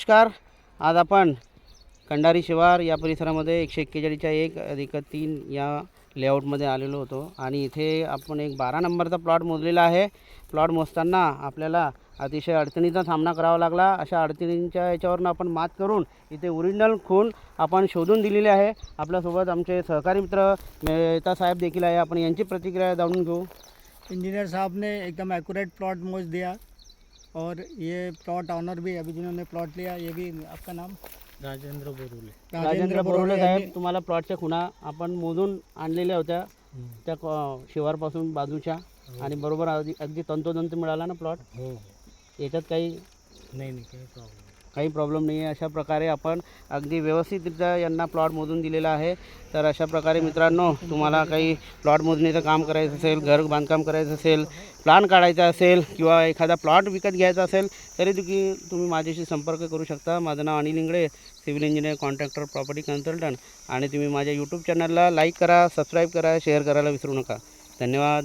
नमस्कार. आज आपण कंडारी शिवार या परिसरामध्ये 141च्या 1+3 या लेआउटमध्ये आलेलो होतो आणि इथे आपण एक 12 नंबरचा प्लॉट मोजलेला आहे. प्लॉट मोजताना आपल्याला अतिशय अडचणीचा सामना करावा लागला. अशा अडचणींच्या याच्यावरून आपण मात करून इथे ओरिजिनल खूण आपण शोधून दिलेली आहे. आपल्यासोबत आमचे सहकारी मित्र मेहता साहेब देखील आहे. आपण यांची प्रतिक्रिया जाणून घेऊ. इंजीनियर साहब ने एकदम एक्यूरेट प्लॉट मोज दिया और ये प्लॉट ऑनर भी अभी जिन्होंने प्लॉट लिया, ये भी आपका नाम राजेंद्र बोरवले साहेब, तुम्हाला प्लॉटच्या खुणा आपण मोजून आणलेल्या होत्या त्या शिवारपासून बाजूच्या आणि बरोबर अगदी तंतोतंत मिळाला ना प्लॉट. हो. याच्यात काही नाही काही प्रॉब्लेम नाही आहे. अशा प्रकारे आपण अगदी व्यवस्थितरित्या यांना प्लॉट मोजून दिलेला आहे. तर अशा प्रकारे मित्रांनो, तुम्हाला काही प्लॉट मोजणीचं काम करायचं असेल, घर बांधकाम करायचं असेल, प्लॅन काढायचा असेल किंवा एखादा प्लॉट विकत घ्यायचा असेल तरी तुम्ही माझ्याशी संपर्क करू शकता. माझं नाव Anil Ingle, civil engineer, contractor, property consultant. आणि तुम्ही माझ्या यूट्यूब चॅनलला लाईक करा, सबस्क्राईब करा, शेअर करायला विसरू नका. धन्यवाद.